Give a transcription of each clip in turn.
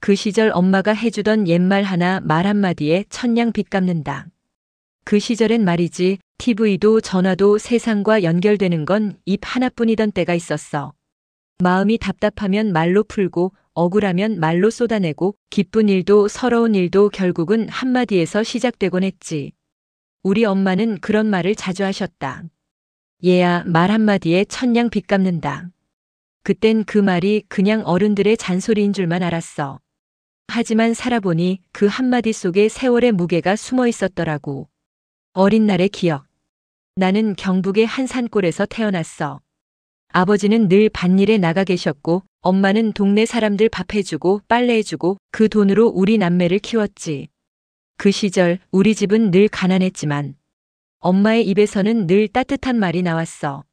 그 시절 엄마가 해주던 옛말 하나 말 한마디에 천냥 빚 갚는다. 그 시절엔 말이지 TV도 전화도 세상과 연결되는 건 입 하나뿐이던 때가 있었어. 마음이 답답하면 말로 풀고 억울하면 말로 쏟아내고 기쁜 일도 서러운 일도 결국은 한마디에서 시작되곤 했지. 우리 엄마는 그런 말을 자주 하셨다. 얘야, 말 한마디에 천냥 빚 갚는다. 그땐 그 말이 그냥 어른들의 잔소리인 줄만 알았어. 하지만 살아보니 그 한마디 속에 세월의 무게가 숨어 있었더라고. 어린 날의 기억. 나는 경북의 한 산골에서 태어났어. 아버지는 늘 밭일에 나가 계셨고 엄마는 동네 사람들 밥 해주고 빨래해주고 그 돈으로 우리 남매를 키웠지. 그 시절 우리 집은 늘 가난했지만 엄마의 입에서는 늘 따뜻한 말이 나왔어.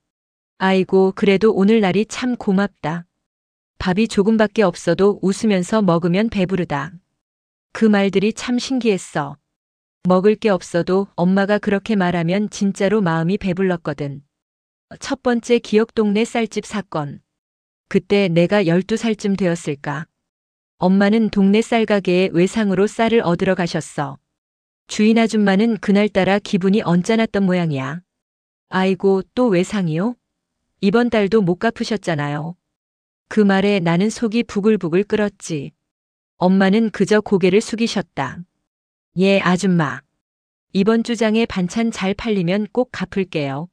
아이고, 그래도 오늘날이 참 고맙다. 밥이 조금밖에 없어도 웃으면서 먹으면 배부르다. 그 말들이 참 신기했어. 먹을 게 없어도 엄마가 그렇게 말하면 진짜로 마음이 배불렀거든. 첫 번째 기억 동네 쌀집 사건. 그때 내가 12살쯤 되었을까. 엄마는 동네 쌀가게에 외상으로 쌀을 얻으러 가셨어. 주인 아줌마는 그날따라 기분이 언짢았던 모양이야. 아이고, 또 외상이요? 이번 달도 못 갚으셨잖아요. 그 말에 나는 속이 부글부글 끓었지. 엄마는 그저 고개를 숙이셨다. 예, 아줌마. 이번 주장에 반찬 잘 팔리면 꼭 갚을게요.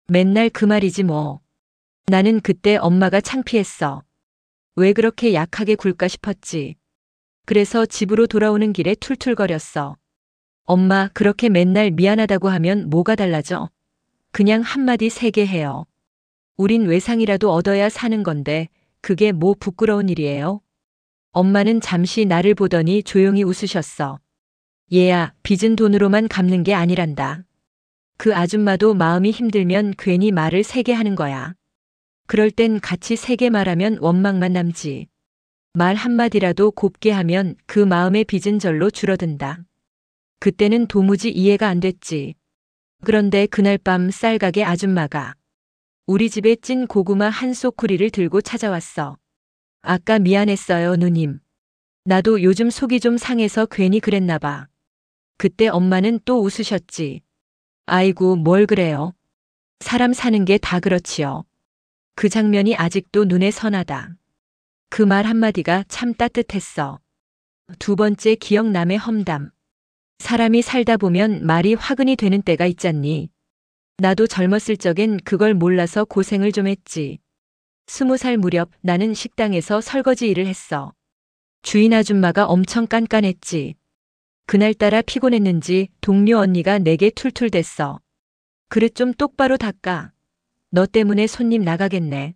맨날 그 말이지 뭐. 나는 그때 엄마가 창피했어. 왜 그렇게 약하게 굴까 싶었지. 그래서 집으로 돌아오는 길에 툴툴거렸어. 엄마, 그렇게 맨날 미안하다고 하면 뭐가 달라져? 그냥 한마디 세게 해요. 우린 외상이라도 얻어야 사는 건데 그게 뭐 부끄러운 일이에요? 엄마는 잠시 나를 보더니 조용히 웃으셨어. 얘야, 빚은 돈으로만 갚는 게 아니란다. 그 아줌마도 마음이 힘들면 괜히 말을 세게 하는 거야. 그럴 땐 같이 세게 말하면 원망만 남지. 말 한마디라도 곱게 하면 그 마음의 빚은 절로 줄어든다. 그때는 도무지 이해가 안 됐지. 그런데 그날 밤 쌀가게 아줌마가 우리 집에 찐 고구마 한 소쿠리를 들고 찾아왔어. 아까 미안했어요, 누님. 나도 요즘 속이 좀 상해서 괜히 그랬나 봐. 그때 엄마는 또 웃으셨지. 아이고, 뭘 그래요. 사람 사는 게 다 그렇지요. 그 장면이 아직도 눈에 선하다. 그 말 한마디가 참 따뜻했어. 두 번째 기억남의 험담. 사람이 살다 보면 말이 화근이 되는 때가 있잖니. 나도 젊었을 적엔 그걸 몰라서 고생을 좀 했지. 20살 무렵 나는 식당에서 설거지 일을 했어. 주인 아줌마가 엄청 깐깐했지. 그날따라 피곤했는지 동료 언니가 내게 툴툴댔어. 그릇 좀 똑바로 닦아. 너 때문에 손님 나가겠네.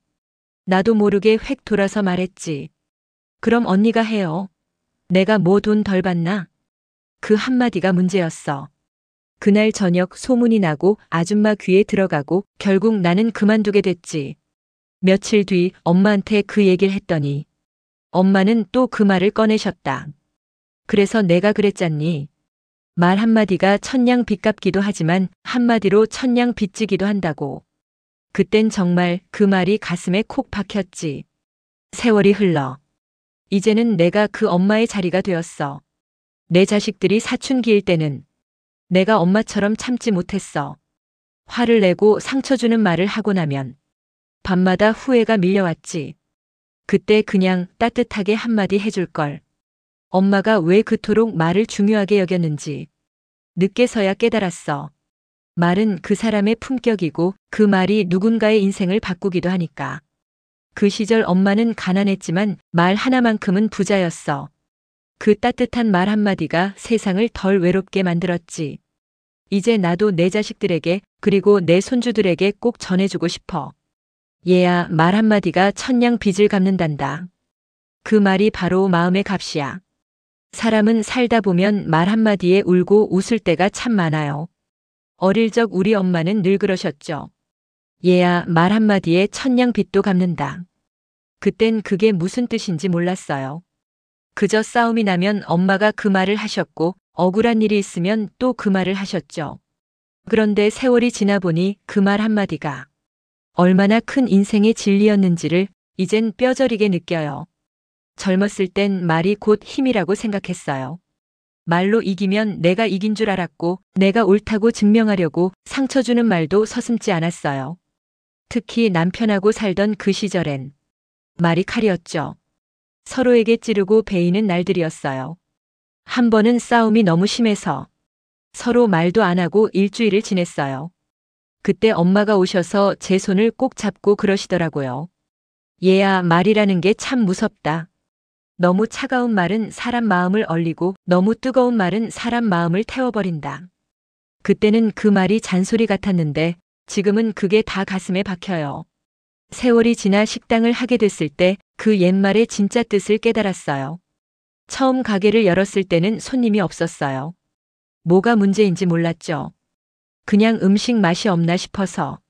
나도 모르게 획 돌아서 말했지. 그럼 언니가 해요. 내가 뭐 돈 덜 받나? 그 한마디가 문제였어. 그날 저녁 소문이 나고 아줌마 귀에 들어가고 결국 나는 그만두게 됐지. 며칠 뒤 엄마한테 그 얘기를 했더니 엄마는 또 그 말을 꺼내셨다. 그래서 내가 그랬잖니. 말 한마디가 천냥 빚 갚기도 하지만 한마디로 천냥 빚지기도 한다고. 그땐 정말 그 말이 가슴에 콕 박혔지. 세월이 흘러. 이제는 내가 그 엄마의 자리가 되었어. 내 자식들이 사춘기일 때는 내가 엄마처럼 참지 못했어. 화를 내고 상처 주는 말을 하고 나면 밤마다 후회가 밀려왔지. 그때 그냥 따뜻하게 한마디 해줄 걸. 엄마가 왜 그토록 말을 중요하게 여겼는지 늦게서야 깨달았어. 말은 그 사람의 품격이고 그 말이 누군가의 인생을 바꾸기도 하니까. 그 시절 엄마는 가난했지만 말 하나만큼은 부자였어. 그 따뜻한 말 한마디가 세상을 덜 외롭게 만들었지. 이제 나도 내 자식들에게 그리고 내 손주들에게 꼭 전해주고 싶어. 얘야, 말 한마디가 천냥 빚을 갚는단다. 그 말이 바로 마음의 값이야. 사람은 살다 보면 말 한마디에 울고 웃을 때가 참 많아요. 어릴 적 우리 엄마는 늘 그러셨죠. 얘야, 말 한마디에 천냥 빚도 갚는다. 그땐 그게 무슨 뜻인지 몰랐어요. 그저 싸움이 나면 엄마가 그 말을 하셨고 억울한 일이 있으면 또 그 말을 하셨죠. 그런데 세월이 지나 보니 그 말 한마디가 얼마나 큰 인생의 진리였는지를 이젠 뼈저리게 느껴요. 젊었을 땐 말이 곧 힘이라고 생각했어요. 말로 이기면 내가 이긴 줄 알았고 내가 옳다고 증명하려고 상처 주는 말도 서슴지 않았어요. 특히 남편하고 살던 그 시절엔 말이 칼이었죠. 서로에게 찌르고 베이는 날들이었어요. 한 번은 싸움이 너무 심해서 서로 말도 안 하고 일주일을 지냈어요. 그때 엄마가 오셔서 제 손을 꼭 잡고 그러시더라고요. 얘야, 말이라는 게 참 무섭다. 너무 차가운 말은 사람 마음을 얼리고 너무 뜨거운 말은 사람 마음을 태워버린다. 그때는 그 말이 잔소리 같았는데 지금은 그게 다 가슴에 박혀요. 세월이 지나 식당을 하게 됐을 때 그 옛말의 진짜 뜻을 깨달았어요. 처음 가게를 열었을 때는 손님이 없었어요. 뭐가 문제인지 몰랐죠. 그냥 음식 맛이 없나 싶어서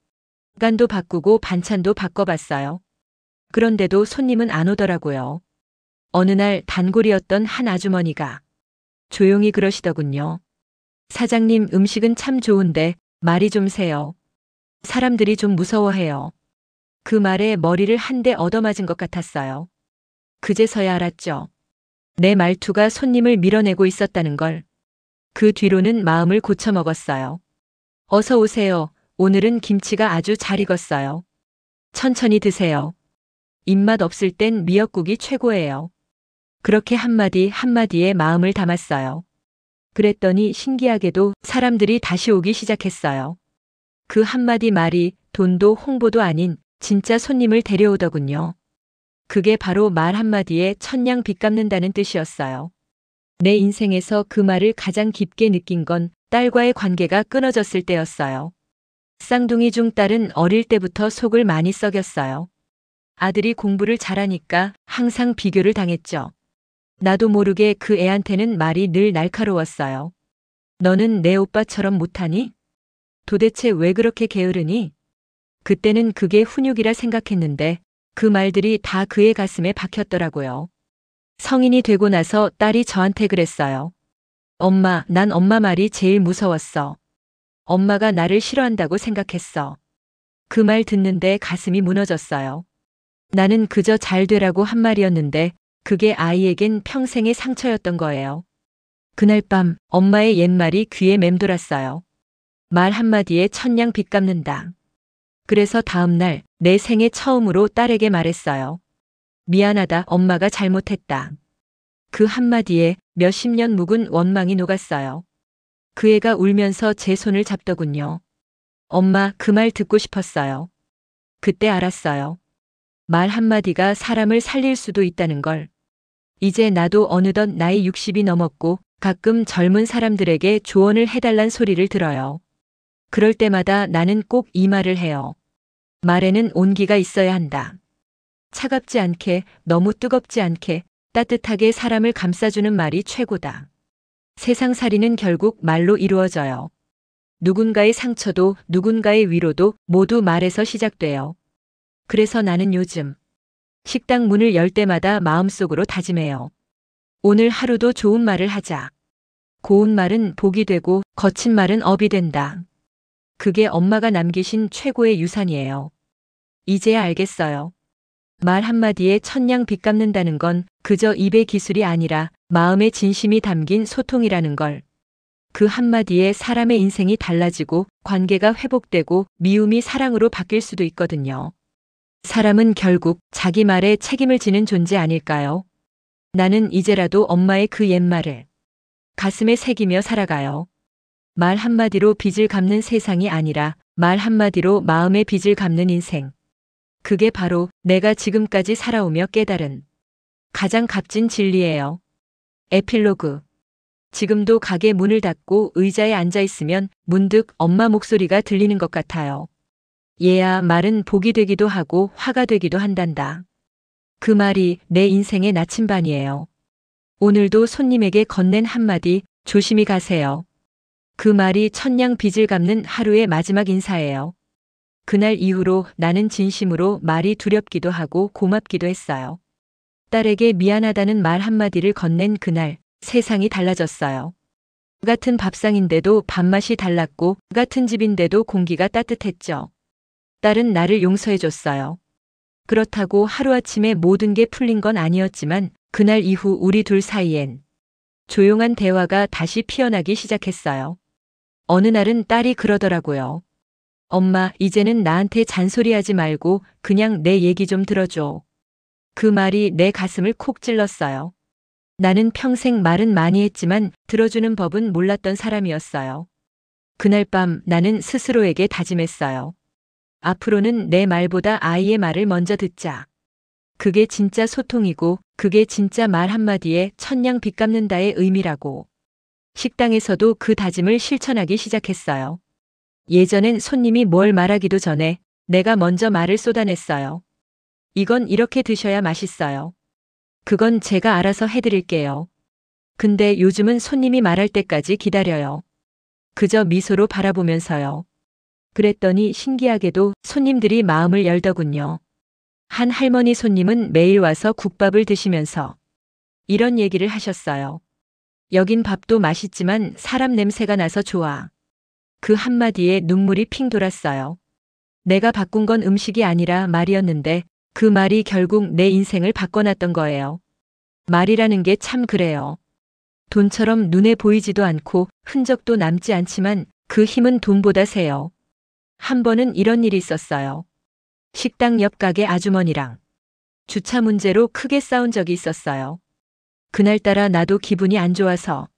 간도 바꾸고 반찬도 바꿔봤어요. 그런데도 손님은 안 오더라고요. 어느 날 단골이었던 한 아주머니가 조용히 그러시더군요. 사장님, 음식은 참 좋은데 말이 좀 세요. 사람들이 좀 무서워해요. 그 말에 머리를 한 대 얻어맞은 것 같았어요. 그제서야 알았죠. 내 말투가 손님을 밀어내고 있었다는 걸. 그 뒤로는 마음을 고쳐먹었어요. 어서 오세요. 오늘은 김치가 아주 잘 익었어요. 천천히 드세요. 입맛 없을 땐 미역국이 최고예요. 그렇게 한마디 한마디에 마음을 담았어요. 그랬더니 신기하게도 사람들이 다시 오기 시작했어요. 그 한마디 말이 돈도 홍보도 아닌 진짜 손님을 데려오더군요. 그게 바로 말 한마디에 천냥 빚 갚는다는 뜻이었어요. 내 인생에서 그 말을 가장 깊게 느낀 건 딸과의 관계가 끊어졌을 때였어요. 쌍둥이 중 딸은 어릴 때부터 속을 많이 썩였어요. 아들이 공부를 잘하니까 항상 비교를 당했죠. 나도 모르게 그 애한테는 말이 늘 날카로웠어요. 너는 내 오빠처럼 못하니? 도대체 왜 그렇게 게으르니? 그때는 그게 훈육이라 생각했는데 그 말들이 다 그의 가슴에 박혔더라고요. 성인이 되고 나서 딸이 저한테 그랬어요. 엄마, 난 엄마 말이 제일 무서웠어. 엄마가 나를 싫어한다고 생각했어. 그 말 듣는데 가슴이 무너졌어요. 나는 그저 잘 되라고 한 말이었는데 그게 아이에겐 평생의 상처였던 거예요. 그날 밤 엄마의 옛말이 귀에 맴돌았어요. 말 한마디에 천냥 빚 갚는다. 그래서 다음 날 내 생애 처음으로 딸에게 말했어요. 미안하다, 엄마가 잘못했다. 그 한마디에 몇십 년 묵은 원망이 녹았어요. 그 애가 울면서 제 손을 잡더군요. 엄마, 그 말 듣고 싶었어요. 그때 알았어요. 말 한마디가 사람을 살릴 수도 있다는 걸. 이제 나도 어느덧 나이 60이 넘었고 가끔 젊은 사람들에게 조언을 해달란 소리를 들어요. 그럴 때마다 나는 꼭 이 말을 해요. 말에는 온기가 있어야 한다. 차갑지 않게, 너무 뜨겁지 않게, 따뜻하게 사람을 감싸주는 말이 최고다. 세상살이는 결국 말로 이루어져요. 누군가의 상처도 누군가의 위로도 모두 말에서 시작돼요. 그래서 나는 요즘 식당 문을 열 때마다 마음속으로 다짐해요. 오늘 하루도 좋은 말을 하자. 고운 말은 복이 되고 거친 말은 업이 된다. 그게 엄마가 남기신 최고의 유산이에요. 이제야 알겠어요. 말 한마디에 천냥 빚 갚는다는 건 그저 입의 기술이 아니라 마음의 진심이 담긴 소통이라는 걸. 그 한마디에 사람의 인생이 달라지고 관계가 회복되고 미움이 사랑으로 바뀔 수도 있거든요. 사람은 결국 자기 말에 책임을 지는 존재 아닐까요? 나는 이제라도 엄마의 그 옛말을 가슴에 새기며 살아가요. 말 한마디로 빚을 갚는 세상이 아니라 말 한마디로 마음의 빚을 갚는 인생. 그게 바로 내가 지금까지 살아오며 깨달은 가장 값진 진리예요. 에필로그. 지금도 가게 문을 닫고 의자에 앉아 있으면 문득 엄마 목소리가 들리는 것 같아요. 얘야, 말은 복이 되기도 하고 화가 되기도 한단다. 그 말이 내 인생의 나침반이에요. 오늘도 손님에게 건넨 한마디 조심히 가세요. 그 말이 천냥 빚을 갚는 하루의 마지막 인사예요. 그날 이후로 나는 진심으로 말이 두렵기도 하고 고맙기도 했어요. 딸에게 미안하다는 말 한마디를 건넨 그날 세상이 달라졌어요. 같은 밥상인데도 밥맛이 달랐고 같은 집인데도 공기가 따뜻했죠. 딸은 나를 용서해줬어요. 그렇다고 하루아침에 모든 게 풀린 건 아니었지만 그날 이후 우리 둘 사이엔 조용한 대화가 다시 피어나기 시작했어요. 어느 날은 딸이 그러더라고요. 엄마, 이제는 나한테 잔소리하지 말고 그냥 내 얘기 좀 들어줘. 그 말이 내 가슴을 콕 찔렀어요. 나는 평생 말은 많이 했지만 들어주는 법은 몰랐던 사람이었어요. 그날 밤 나는 스스로에게 다짐했어요. 앞으로는 내 말보다 아이의 말을 먼저 듣자. 그게 진짜 소통이고 그게 진짜 말 한마디에 천냥 빚 갚는다의 의미라고. 식당에서도 그 다짐을 실천하기 시작했어요. 예전엔 손님이 뭘 말하기도 전에 내가 먼저 말을 쏟아냈어요. 이건 이렇게 드셔야 맛있어요. 그건 제가 알아서 해드릴게요. 근데 요즘은 손님이 말할 때까지 기다려요. 그저 미소로 바라보면서요. 그랬더니 신기하게도 손님들이 마음을 열더군요. 한 할머니 손님은 매일 와서 국밥을 드시면서 이런 얘기를 하셨어요. 여긴 밥도 맛있지만 사람 냄새가 나서 좋아. 그 한마디에 눈물이 핑 돌았어요. 내가 바꾼 건 음식이 아니라 말이었는데 그 말이 결국 내 인생을 바꿔놨던 거예요. 말이라는 게 참 그래요. 돈처럼 눈에 보이지도 않고 흔적도 남지 않지만 그 힘은 돈보다 세요. 한 번은 이런 일이 있었어요. 식당 옆 가게 아주머니랑 주차 문제로 크게 싸운 적이 있었어요. 그날따라 나도 기분이 안 좋아서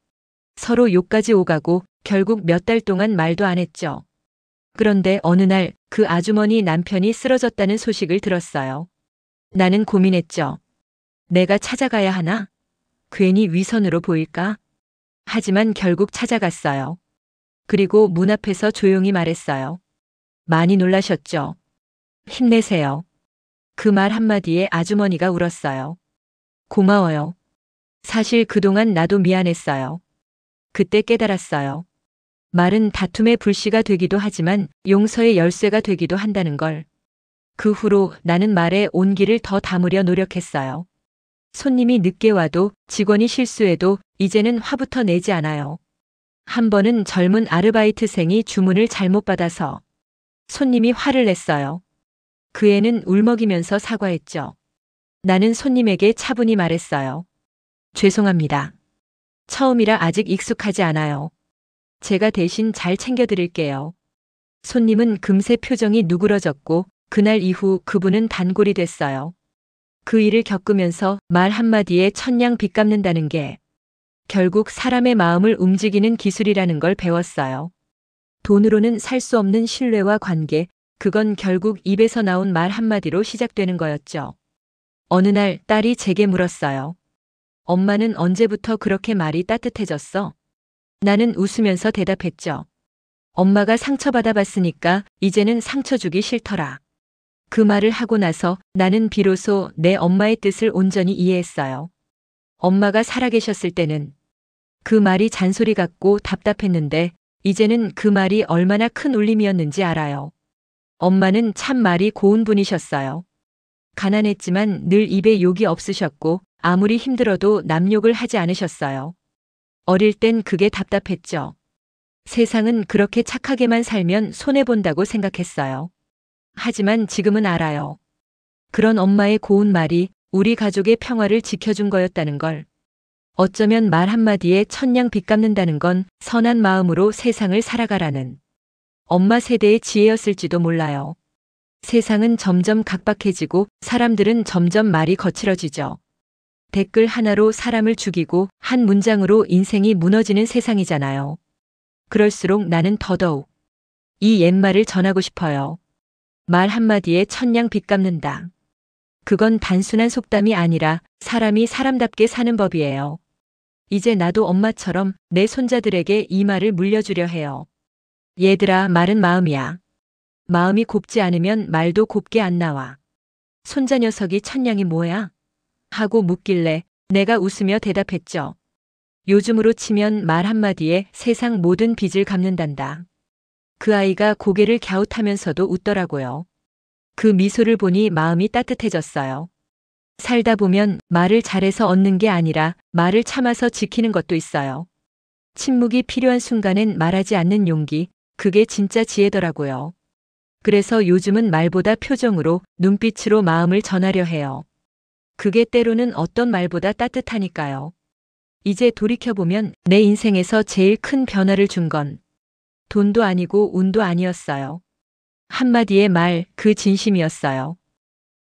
서로 욕까지 오가고 결국 몇 달 동안 말도 안 했죠. 그런데 어느 날 그 아주머니 남편이 쓰러졌다는 소식을 들었어요. 나는 고민했죠. 내가 찾아가야 하나? 괜히 위선으로 보일까? 하지만 결국 찾아갔어요. 그리고 문 앞에서 조용히 말했어요. 많이 놀라셨죠? 힘내세요. 그 말 한마디에 아주머니가 울었어요. 고마워요. 사실 그동안 나도 미안했어요. 그때 깨달았어요. 말은 다툼의 불씨가 되기도 하지만 용서의 열쇠가 되기도 한다는 걸. 그 후로 나는 말에 온기를 더 담으려 노력했어요. 손님이 늦게 와도 직원이 실수해도 이제는 화부터 내지 않아요. 한 번은 젊은 아르바이트생이 주문을 잘못 받아서 손님이 화를 냈어요. 그 애는 울먹이면서 사과했죠. 나는 손님에게 차분히 말했어요. 죄송합니다. 처음이라 아직 익숙하지 않아요. 제가 대신 잘 챙겨드릴게요. 손님은 금세 표정이 누그러졌고 그날 이후 그분은 단골이 됐어요. 그 일을 겪으면서 말 한마디에 천냥 빚 갚는다는 게 결국 사람의 마음을 움직이는 기술이라는 걸 배웠어요. 돈으로는 살 수 없는 신뢰와 관계, 그건 결국 입에서 나온 말 한마디로 시작되는 거였죠. 어느 날 딸이 제게 물었어요. 엄마는 언제부터 그렇게 말이 따뜻해졌어? 나는 웃으면서 대답했죠. 엄마가 상처받아 봤으니까 이제는 상처 주기 싫더라. 그 말을 하고 나서 나는 비로소 내 엄마의 뜻을 온전히 이해했어요. 엄마가 살아계셨을 때는 그 말이 잔소리 같고 답답했는데 이제는 그 말이 얼마나 큰 울림이었는지 알아요. 엄마는 참 말이 고운 분이셨어요. 가난했지만 늘 입에 욕이 없으셨고 아무리 힘들어도 남 욕을 하지 않으셨어요. 어릴 땐 그게 답답했죠. 세상은 그렇게 착하게만 살면 손해본다고 생각했어요. 하지만 지금은 알아요. 그런 엄마의 고운 말이 우리 가족의 평화를 지켜준 거였다는 걸. 어쩌면 말 한마디에 천냥 빚 갚는다는 건 선한 마음으로 세상을 살아가라는 엄마 세대의 지혜였을지도 몰라요. 세상은 점점 각박해지고 사람들은 점점 말이 거칠어지죠. 댓글 하나로 사람을 죽이고 한 문장으로 인생이 무너지는 세상이잖아요. 그럴수록 나는 더더욱 이 옛말을 전하고 싶어요. 말 한마디에 천냥 빚 갚는다. 그건 단순한 속담이 아니라 사람이 사람답게 사는 법이에요. 이제 나도 엄마처럼 내 손자들에게 이 말을 물려주려 해요. 얘들아, 말은 마음이야. 마음이 곱지 않으면 말도 곱게 안 나와. 손자 녀석이 천냥이 뭐야? 하고 묻길래 내가 웃으며 대답했죠. 요즘으로 치면 말 한마디에 세상 모든 빚을 갚는단다. 그 아이가 고개를 갸웃하면서도 웃더라고요. 그 미소를 보니 마음이 따뜻해졌어요. 살다 보면 말을 잘해서 얻는 게 아니라 말을 참아서 지키는 것도 있어요. 침묵이 필요한 순간엔 말하지 않는 용기, 그게 진짜 지혜더라고요. 그래서 요즘은 말보다 표정으로, 눈빛으로 마음을 전하려 해요. 그게 때로는 어떤 말보다 따뜻하니까요. 이제 돌이켜보면 내 인생에서 제일 큰 변화를 준 건 돈도 아니고 운도 아니었어요. 한마디의 말, 그 진심이었어요.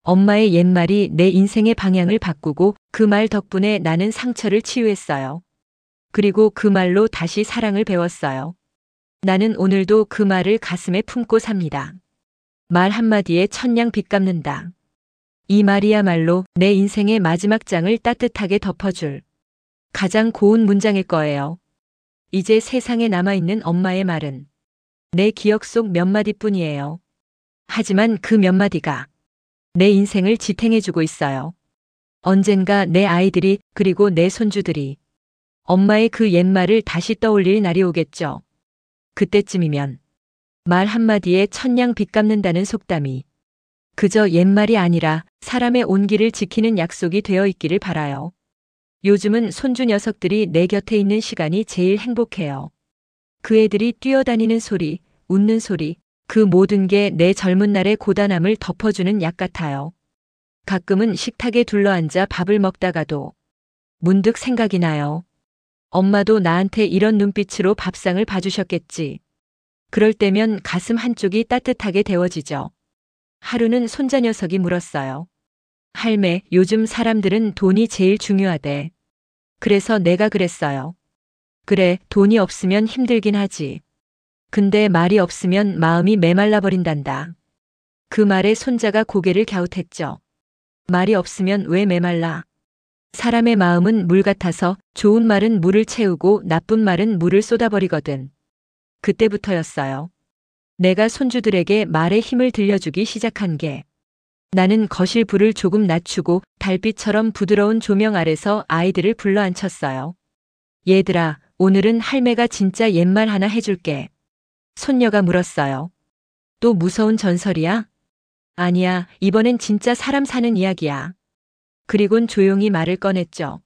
엄마의 옛말이 내 인생의 방향을 바꾸고 그 말 덕분에 나는 상처를 치유했어요. 그리고 그 말로 다시 사랑을 배웠어요. 나는 오늘도 그 말을 가슴에 품고 삽니다. 말 한마디에 천냥 빚 갚는다. 이 말이야말로 내 인생의 마지막 장을 따뜻하게 덮어줄 가장 고운 문장일 거예요. 이제 세상에 남아있는 엄마의 말은 내 기억 속 몇 마디뿐이에요. 하지만 그 몇 마디가 내 인생을 지탱해주고 있어요. 언젠가 내 아이들이 그리고 내 손주들이 엄마의 그 옛말을 다시 떠올릴 날이 오겠죠. 그때쯤이면 말 한마디에 천냥 빚 갚는다는 속담이 그저 옛말이 아니라 사람의 온기를 지키는 약속이 되어 있기를 바라요. 요즘은 손주 녀석들이 내 곁에 있는 시간이 제일 행복해요. 그 애들이 뛰어다니는 소리, 웃는 소리, 그 모든 게 내 젊은 날의 고단함을 덮어주는 약 같아요. 가끔은 식탁에 둘러앉아 밥을 먹다가도 문득 생각이 나요. 엄마도 나한테 이런 눈빛으로 밥상을 봐주셨겠지. 그럴 때면 가슴 한쪽이 따뜻하게 데워지죠. 하루는 손자 녀석이 물었어요. 할매, 요즘 사람들은 돈이 제일 중요하대. 그래서 내가 그랬어요. 그래, 돈이 없으면 힘들긴 하지. 근데 말이 없으면 마음이 메말라 버린단다. 그 말에 손자가 고개를 갸웃했죠. 말이 없으면 왜 메말라? 사람의 마음은 물 같아서 좋은 말은 물을 채우고 나쁜 말은 물을 쏟아버리거든. 그때부터였어요. 내가 손주들에게 말의 힘을 들려주기 시작한 게 나는 거실 불을 조금 낮추고 달빛처럼 부드러운 조명 아래서 아이들을 불러앉혔어요. 얘들아, 오늘은 할매가 진짜 옛말 하나 해줄게. 손녀가 물었어요. 또 무서운 전설이야? 아니야, 이번엔 진짜 사람 사는 이야기야. 그리곤 조용히 말을 꺼냈죠.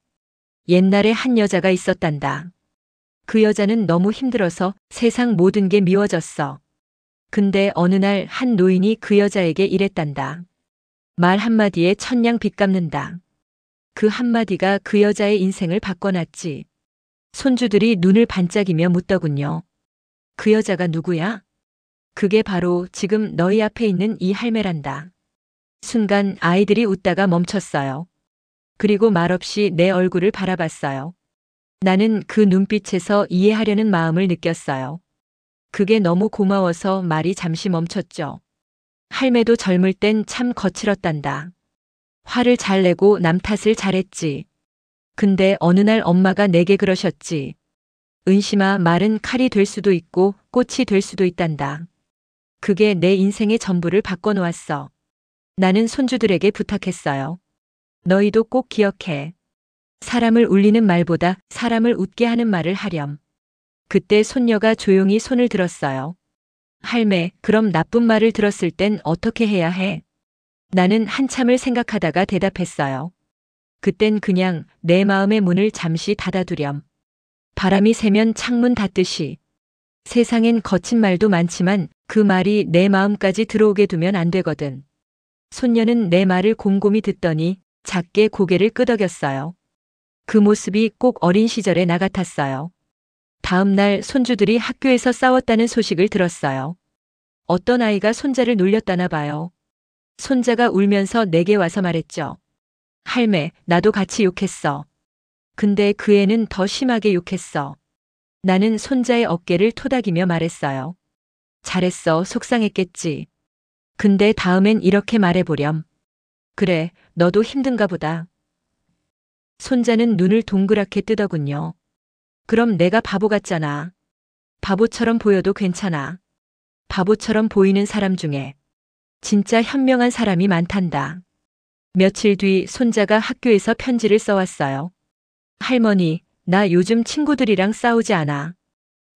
옛날에 한 여자가 있었단다. 그 여자는 너무 힘들어서 세상 모든 게 미워졌어. 근데 어느 날 한 노인이 그 여자에게 이랬단다. 말 한마디에 천냥 빚 갚는다. 그 한마디가 그 여자의 인생을 바꿔놨지. 손주들이 눈을 반짝이며 묻더군요. 그 여자가 누구야? 그게 바로 지금 너희 앞에 있는 이 할매란다. 순간 아이들이 웃다가 멈췄어요. 그리고 말없이 내 얼굴을 바라봤어요. 나는 그 눈빛에서 이해하려는 마음을 느꼈어요. 그게 너무 고마워서 말이 잠시 멈췄죠. 할매도 젊을 땐 참 거칠었단다. 화를 잘 내고 남 탓을 잘했지. 근데 어느 날 엄마가 내게 그러셨지. 은심아, 말은 칼이 될 수도 있고 꽃이 될 수도 있단다. 그게 내 인생의 전부를 바꿔놓았어. 나는 손주들에게 부탁했어요. 너희도 꼭 기억해. 사람을 울리는 말보다 사람을 웃게 하는 말을 하렴. 그때 손녀가 조용히 손을 들었어요. 할매, 그럼 나쁜 말을 들었을 땐 어떻게 해야 해? 나는 한참을 생각하다가 대답했어요. 그땐 그냥 내 마음의 문을 잠시 닫아두렴. 바람이 세면 창문 닫듯이. 세상엔 거친 말도 많지만 그 말이 내 마음까지 들어오게 두면 안 되거든. 손녀는 내 말을 곰곰이 듣더니 작게 고개를 끄덕였어요. 그 모습이 꼭 어린 시절의 나 같았어요. 다음 날 손주들이 학교에서 싸웠다는 소식을 들었어요. 어떤 아이가 손자를 놀렸다나 봐요. 손자가 울면서 내게 와서 말했죠. 할매, 나도 같이 욕했어. 근데 그 애는 더 심하게 욕했어. 나는 손자의 어깨를 토닥이며 말했어요. 잘했어, 속상했겠지. 근데 다음엔 이렇게 말해보렴. 그래, 너도 힘든가 보다. 손자는 눈을 동그랗게 뜨더군요. 그럼 내가 바보 같잖아. 바보처럼 보여도 괜찮아. 바보처럼 보이는 사람 중에 진짜 현명한 사람이 많단다. 며칠 뒤 손자가 학교에서 편지를 써왔어요. 할머니, 나 요즘 친구들이랑 싸우지 않아.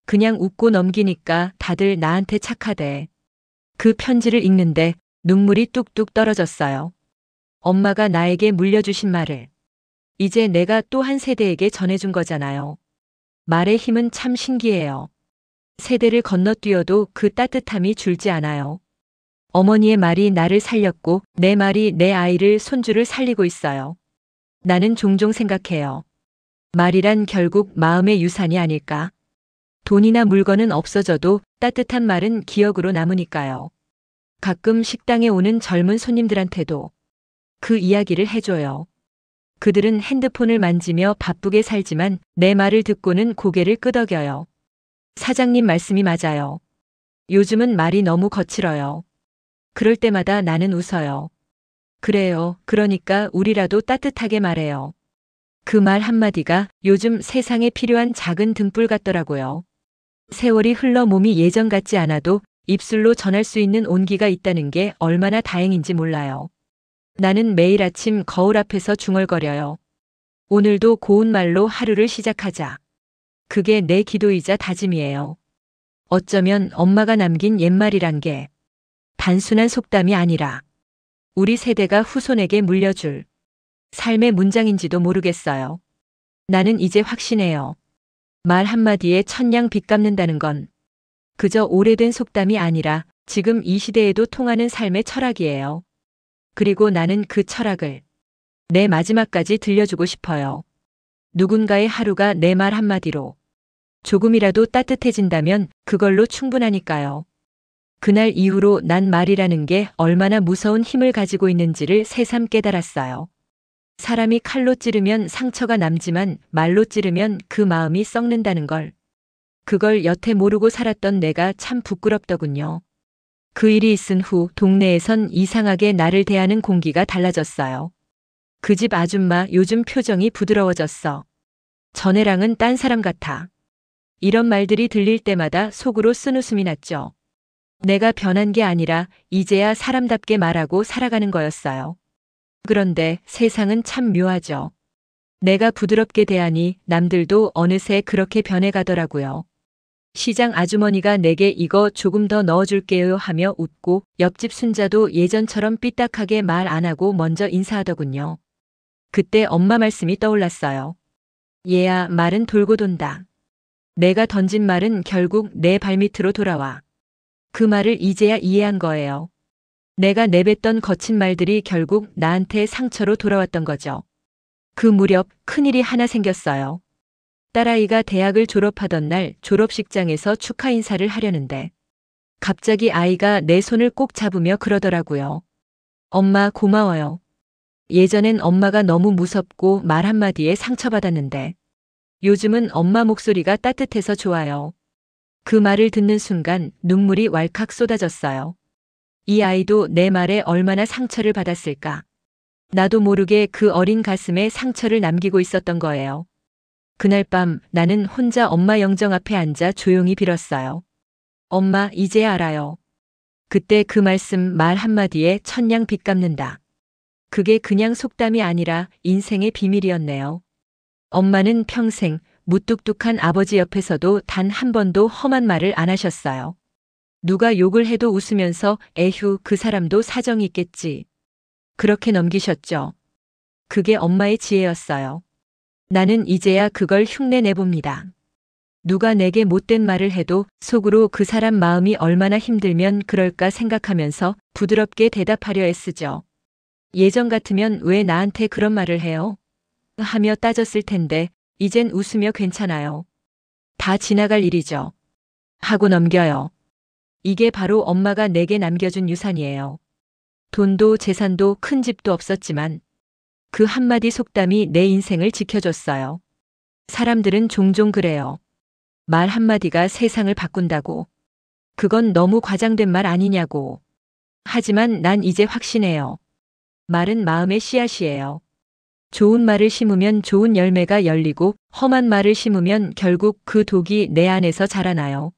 그냥 웃고 넘기니까 다들 나한테 착하대. 그 편지를 읽는데 눈물이 뚝뚝 떨어졌어요. 엄마가 나에게 물려주신 말을 이제 내가 또 한 세대에게 전해준 거잖아요. 말의 힘은 참 신기해요. 세대를 건너뛰어도 그 따뜻함이 줄지 않아요. 어머니의 말이 나를 살렸고 내 말이 내 아이를 손주를 살리고 있어요. 나는 종종 생각해요. 말이란 결국 마음의 유산이 아닐까? 돈이나 물건은 없어져도 따뜻한 말은 기억으로 남으니까요. 가끔 식당에 오는 젊은 손님들한테도 그 이야기를 해줘요. 그들은 핸드폰을 만지며 바쁘게 살지만 내 말을 듣고는 고개를 끄덕여요. 사장님 말씀이 맞아요. 요즘은 말이 너무 거칠어요. 그럴 때마다 나는 웃어요. 그래요. 그러니까 우리라도 따뜻하게 말해요. 그 말 한마디가 요즘 세상에 필요한 작은 등불 같더라고요. 세월이 흘러 몸이 예전 같지 않아도 입술로 전할 수 있는 온기가 있다는 게 얼마나 다행인지 몰라요. 나는 매일 아침 거울 앞에서 중얼거려요. 오늘도 고운 말로 하루를 시작하자. 그게 내 기도이자 다짐이에요. 어쩌면 엄마가 남긴 옛말이란 게 단순한 속담이 아니라 우리 세대가 후손에게 물려줄 삶의 문장인지도 모르겠어요. 나는 이제 확신해요. 말 한마디에 천냥 빚 갚는다는 건 그저 오래된 속담이 아니라 지금 이 시대에도 통하는 삶의 철학이에요. 그리고 나는 그 철학을 내 마지막까지 들려주고 싶어요. 누군가의 하루가 내 말 한마디로 조금이라도 따뜻해진다면 그걸로 충분하니까요. 그날 이후로 난 말이라는 게 얼마나 무서운 힘을 가지고 있는지를 새삼 깨달았어요. 사람이 칼로 찌르면 상처가 남지만 말로 찌르면 그 마음이 썩는다는 걸. 그걸 여태 모르고 살았던 내가 참 부끄럽더군요. 그 일이 있은 후 동네에선 이상하게 나를 대하는 공기가 달라졌어요. 그 집 아줌마 요즘 표정이 부드러워졌어. 전에랑은 딴 사람 같아. 이런 말들이 들릴 때마다 속으로 쓴웃음이 났죠. 내가 변한 게 아니라 이제야 사람답게 말하고 살아가는 거였어요. 그런데 세상은 참 묘하죠. 내가 부드럽게 대하니 남들도 어느새 그렇게 변해가더라고요. 시장 아주머니가 내게 이거 조금 더 넣어줄게요 하며 웃고 옆집 순자도 예전처럼 삐딱하게 말 안 하고 먼저 인사하더군요. 그때 엄마 말씀이 떠올랐어요. 얘야, 말은 돌고 돈다. 내가 던진 말은 결국 내 발밑으로 돌아와. 그 말을 이제야 이해한 거예요. 내가 내뱉던 거친 말들이 결국 나한테 상처로 돌아왔던 거죠. 그 무렵 큰일이 하나 생겼어요. 딸아이가 대학을 졸업하던 날 졸업식장에서 축하 인사를 하려는데 갑자기 아이가 내 손을 꼭 잡으며 그러더라고요. 엄마 고마워요. 예전엔 엄마가 너무 무섭고 말 한마디에 상처받았는데 요즘은 엄마 목소리가 따뜻해서 좋아요. 그 말을 듣는 순간 눈물이 왈칵 쏟아졌어요. 이 아이도 내 말에 얼마나 상처를 받았을까. 나도 모르게 그 어린 가슴에 상처를 남기고 있었던 거예요. 그날 밤 나는 혼자 엄마 영정 앞에 앉아 조용히 빌었어요. 엄마, 이제 알아요. 그때 그 말 한마디에 천냥 빚 갚는다. 그게 그냥 속담이 아니라 인생의 비밀이었네요. 엄마는 평생 무뚝뚝한 아버지 옆에서도 단 한 번도 험한 말을 안 하셨어요. 누가 욕을 해도 웃으면서 에휴, 그 사람도 사정이 있겠지. 그렇게 넘기셨죠. 그게 엄마의 지혜였어요. 나는 이제야 그걸 흉내 내봅니다. 누가 내게 못된 말을 해도 속으로 그 사람 마음이 얼마나 힘들면 그럴까 생각하면서 부드럽게 대답하려 애쓰죠. 예전 같으면 왜 나한테 그런 말을 해요? 하며 따졌을 텐데 이젠 웃으며 괜찮아요. 다 지나갈 일이죠. 하고 넘겨요. 이게 바로 엄마가 내게 남겨준 유산이에요. 돈도 재산도 큰 집도 없었지만 그 한마디 속담이 내 인생을 지켜줬어요. 사람들은 종종 그래요. 말 한마디가 세상을 바꾼다고. 그건 너무 과장된 말 아니냐고. 하지만 난 이제 확신해요. 말은 마음의 씨앗이에요. 좋은 말을 심으면 좋은 열매가 열리고 험한 말을 심으면 결국 그 독이 내 안에서 자라나요.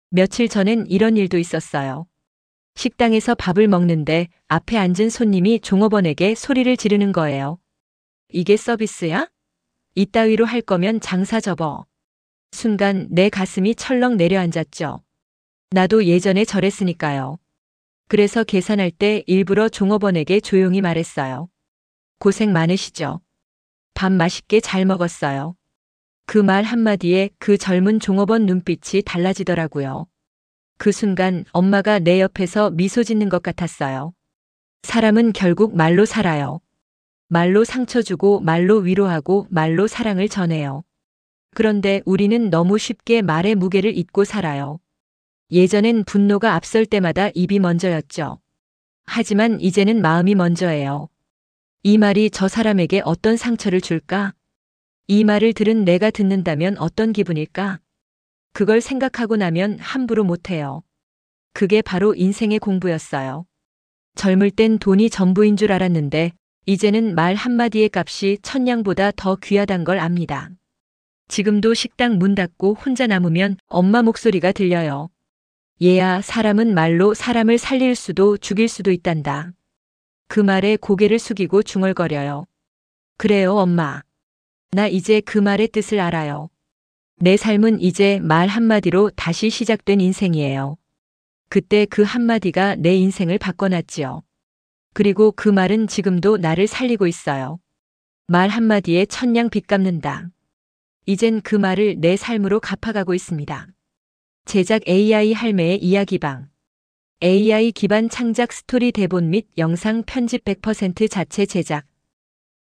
며칠 전엔 이런 일도 있었어요. 식당에서 밥을 먹는데 앞에 앉은 손님이 종업원에게 소리를 지르는 거예요. 이게 서비스야? 이따위로 할 거면 장사 접어. 순간 내 가슴이 철렁 내려앉았죠. 나도 예전에 저랬으니까요. 그래서 계산할 때 일부러 종업원에게 조용히 말했어요. 고생 많으시죠? 밥 맛있게 잘 먹었어요. 그 말 한마디에 그 젊은 종업원 눈빛이 달라지더라고요. 그 순간 엄마가 내 옆에서 미소 짓는 것 같았어요. 사람은 결국 말로 살아요. 말로 상처 주고 말로 위로하고 말로 사랑을 전해요. 그런데 우리는 너무 쉽게 말의 무게를 잊고 살아요. 예전엔 분노가 앞설 때마다 입이 먼저였죠. 하지만 이제는 마음이 먼저예요. 이 말이 저 사람에게 어떤 상처를 줄까? 이 말을 들은 내가 듣는다면 어떤 기분일까? 그걸 생각하고 나면 함부로 못해요. 그게 바로 인생의 공부였어요. 젊을 땐 돈이 전부인 줄 알았는데 이제는 말 한마디의 값이 천냥보다 더 귀하단 걸 압니다. 지금도 식당 문 닫고 혼자 남으면 엄마 목소리가 들려요. 얘야, 사람은 말로 사람을 살릴 수도 죽일 수도 있단다. 그 말에 고개를 숙이고 중얼거려요. 그래요, 엄마. 나 이제 그 말의 뜻을 알아요. 내 삶은 이제 말 한마디로 다시 시작된 인생이에요. 그때 그 한마디가 내 인생을 바꿔놨지요. 그리고 그 말은 지금도 나를 살리고 있어요. 말 한마디에 천냥 빚 갚는다. 이젠 그 말을 내 삶으로 갚아가고 있습니다. 제작 AI 할매의 이야기방. AI 기반 창작 스토리 대본 및 영상 편집 100% 자체 제작.